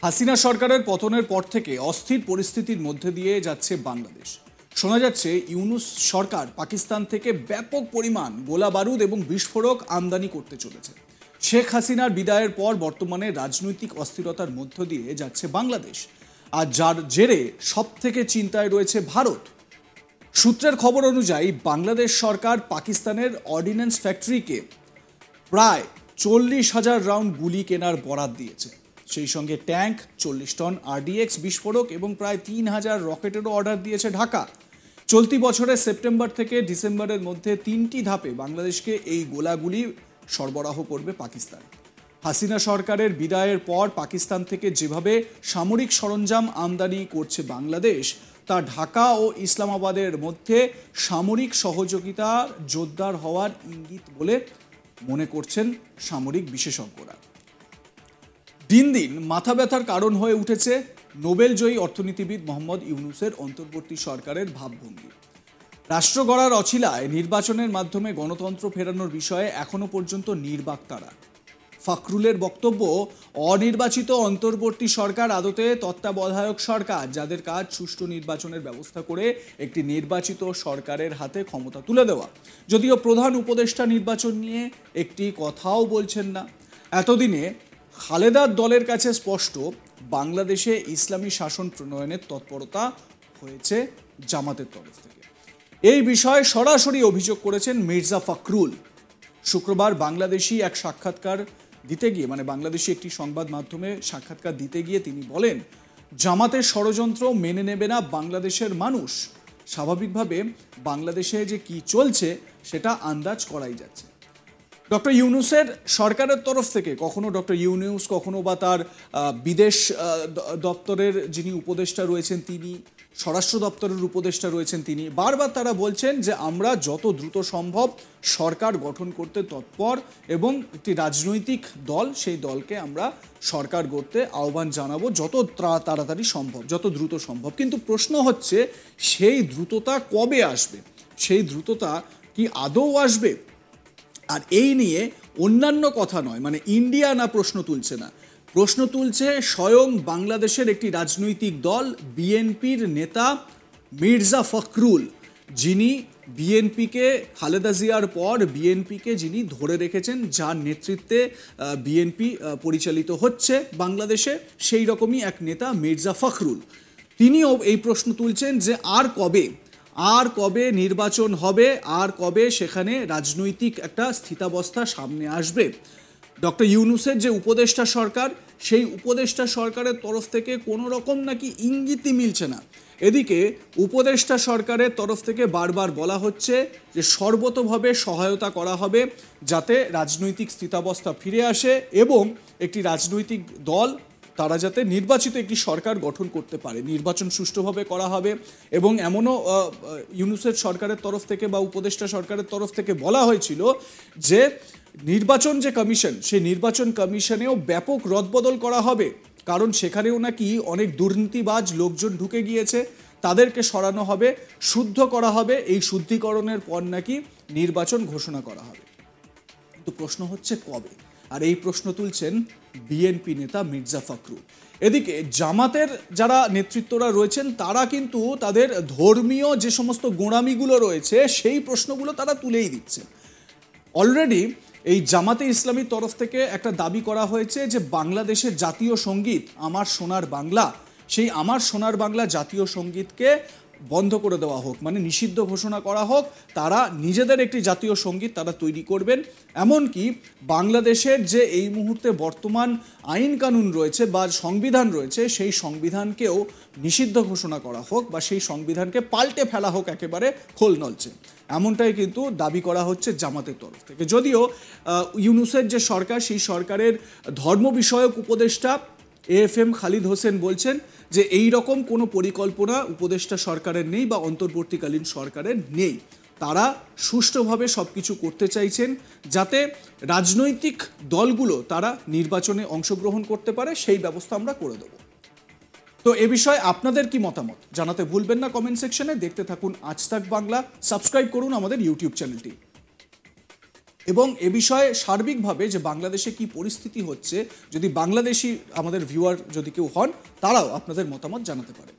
হাসিনা সরকারের পতনের পর থেকে অস্থির পরিস্থিতির মধ্যে দিয়ে যাচ্ছে বাংলাদেশ। শোনা যাচ্ছে ইউনূস সরকার পাকিস্তান থেকে ব্যাপক পরিমাণ গোলা বারুদ এবং বিস্ফোরক আমদানি করতে চলেছে। শেখ হাসিনার বিদায়ের পর বর্তমানে রাজনৈতিক অস্থিরতার মধ্য দিয়ে যাচ্ছে বাংলাদেশ, আর যার জেরে সবথেকে চিন্তায় রয়েছে ভারত। সূত্রের খবর অনুযায়ী বাংলাদেশ সরকার পাকিস্তানের অর্ডিন্যান্স ফ্যাক্টরিকে প্রায় 40,000 রাউন্ড গুলি কেনার বরাত দিয়েছে। সেই সঙ্গে ট্যাঙ্ক, 40 টন RDX বিস্ফোরক এবং প্রায় 3,000 রকেটেরও অর্ডার দিয়েছে ঢাকা। চলতি বছরের সেপ্টেম্বর থেকে ডিসেম্বরের মধ্যে 3টি ধাপে বাংলাদেশকে এই গোলাগুলি সরবরাহ করবে পাকিস্তান। হাসিনা সরকারের বিদায়ের পর পাকিস্তান থেকে যেভাবে সামরিক সরঞ্জাম আমদানি করছে বাংলাদেশ, তা ঢাকা ও ইসলামাবাদের মধ্যে সামরিক সহযোগিতা জোরদার হওয়ার ইঙ্গিত বলে মনে করছেন সামরিক বিশেষজ্ঞরা। দিন দিন মাথা ব্যথার কারণ হয়ে উঠেছে নোবেলজয়ী অর্থনীতিবিদ মোহাম্মদ ইউনূসের অন্তর্বর্তী সরকারের ভাবভঙ্গি। রাষ্ট্র গড়ার অছিলায় নির্বাচনের মাধ্যমে গণতন্ত্র ফেরানোর বিষয়ে এখনো পর্যন্ত নির্বাক তারা। ফখরুলের বক্তব্য, অনির্বাচিত অন্তর্বর্তী সরকার আদতে তত্ত্বাবধায়ক সরকার, যাদের কাজ সুষ্ঠু নির্বাচনের ব্যবস্থা করে একটি নির্বাচিত সরকারের হাতে ক্ষমতা তুলে দেওয়া। যদিও প্রধান উপদেষ্টা নির্বাচন নিয়ে একটি কথাও বলছেন না। এতদিনে খালেদার দলের কাছে স্পষ্ট, বাংলাদেশে ইসলামী শাসন প্রণয়নের তৎপরতা হয়েছে জামাতের তরফ থেকে। এই বিষয়ে সরাসরি অভিযোগ করেছেন মির্জা ফখরুল। শুক্রবার বাংলাদেশি এক সাক্ষাৎকার দিতে গিয়ে, বাংলাদেশি একটি সংবাদ মাধ্যমে সাক্ষাৎকার দিতে গিয়ে তিনি বলেন, জামাতের ষড়যন্ত্র মেনে নেবে না বাংলাদেশের মানুষ। স্বাভাবিকভাবে বাংলাদেশে যে কি চলছে সেটা আন্দাজ করাই যাচ্ছে। ডক্টর ইউনূসের সরকারের তরফ থেকে কখনো ডক্টর ইউনূস, কখনো বা তার বিদেশ দপ্তরের যিনি উপদেষ্টা রয়েছেন তিনি, স্বরাষ্ট্র দপ্তরের উপদেষ্টা রয়েছেন তিনি, বারবার তারা বলছেন যে আমরা যত দ্রুত সম্ভব সরকার গঠন করতে তৎপর এবং একটি রাজনৈতিক দল, সেই দলকে আমরা সরকার গড়তে আহ্বান জানাবো যত তাড়াতাড়ি সম্ভব, যত দ্রুত সম্ভব। কিন্তু প্রশ্ন হচ্ছে, সেই দ্রুততা কবে আসবে? সেই দ্রুততা কি আদৌ আসবে? আর এই নিয়ে অন্যান্য কথা নয়, ইন্ডিয়া না প্রশ্ন তুলছে না, প্রশ্ন তুলছে স্বয়ং বাংলাদেশের একটি রাজনৈতিক দল বিএনপির নেতা মির্জা ফখরুল, যিনি বিএনপিকে খালেদা জিয়ার পর বিএনপিকে যিনি ধরে রেখেছেন, যার নেতৃত্বে বিএনপি পরিচালিত হচ্ছে বাংলাদেশে, সেই রকমই এক নেতা মির্জা ফখরুল। তিনিও এই প্রশ্ন তুলছেন যে আর কবে নির্বাচন হবে, আর কবে সেখানে রাজনৈতিক একটা স্থিতাবস্থা সামনে আসবে। ডক্টর ইউনূসের যে উপদেষ্টা সরকার, সেই উপদেষ্টা সরকারের তরফ থেকে কোনো রকম নাকি ইঙ্গিতই মিলছে না। এদিকে উপদেষ্টা সরকারের তরফ থেকে বারবার বলা হচ্ছে যে সর্বতোভাবে সহায়তা করা হবে যাতে রাজনৈতিক স্থিতাবস্থা ফিরে আসে এবং একটি রাজনৈতিক দল তারা যাতে নির্বাচিত একটি সরকার গঠন করতে পারে, নির্বাচন সুষ্ঠুভাবে করা হবে। এবং এমনও ইউনূসের সরকারের তরফ থেকে বা উপদেষ্টা সরকারের তরফ থেকে বলা হয়েছিল যে নির্বাচন যে কমিশন, সেই নির্বাচন কমিশনেও ব্যাপক রদবদল করা হবে, কারণ সেখানেও নাকি অনেক দুর্নীতিবাজ লোকজন ঢুকে গিয়েছে, তাদেরকে সরানো হবে, শুদ্ধ করা হবে, এই শুদ্ধিকরণের পর নাকি নির্বাচন ঘোষণা করা হবে। কিন্তু প্রশ্ন হচ্ছে কবে? আর এই প্রশ্ন তুলছেন বিএনপি নেতা মির্জা ফখরুল। এদিকে জামাতের যারা নেতৃত্বরা রয়েছেন তারা কিন্তু তাদের ধর্মীয় যে সমস্ত গোঁড়ামিগুলো রয়েছে সেই প্রশ্নগুলো তারা তুলেই দিচ্ছে। অলরেডি এই জামাতে ইসলামীর তরফ থেকে একটা দাবি করা হয়েছে যে বাংলাদেশের জাতীয় সঙ্গীত আমার সোনার বাংলা, সেই আমার সোনার বাংলা জাতীয় সঙ্গীতকে বন্ধ করে দেওয়া হোক, নিষিদ্ধ ঘোষণা করা হোক। তারা নিজেদের একটি জাতীয় সঙ্গীত তারা তৈরি করবেন। এমনকি বাংলাদেশের যে এই মুহূর্তে বর্তমান আইন কানুন রয়েছে বা সংবিধান রয়েছে, সেই সংবিধানকেও নিষিদ্ধ ঘোষণা করা হোক বা সেই সংবিধানকে পাল্টে ফেলা হোক একেবারে খোল নলচে, এমনটাই কিন্তু দাবি করা হচ্ছে জামাতের তরফ থেকে। যদিও ইউনূসের যে সরকার, সেই সরকারের ধর্ম বিষয়ক উপদেষ্টা AFM খালিদ হোসেন বলছেন যে এই রকম কোনো পরিকল্পনা উপদেষ্টা সরকারের নেই বা অন্তর্বর্তীকালীন সরকারের নেই। তারা সুষ্ঠুভাবে সব কিছু করতে চাইছেন যাতে রাজনৈতিক দলগুলো তারা নির্বাচনে অংশগ্রহণ করতে পারে, সেই ব্যবস্থা আমরা করে দেব। তো এ বিষয়ে আপনাদের কি মতামত জানাতে ভুলবেন না কমেন্ট সেকশনে। দেখতে থাকুন আজ তাক বাংলা, সাবস্ক্রাইব করুন আমাদের ইউটিউব চ্যানেলটি। এবং এ বিষয়ে সার্বিকভাবে যে বাংলাদেশে কি পরিস্থিতি হচ্ছে, যদি বাংলাদেশি আমাদের ভিউয়ার যদি কেউ হন, তারাও আপনাদের মতামত জানাতে পারেন।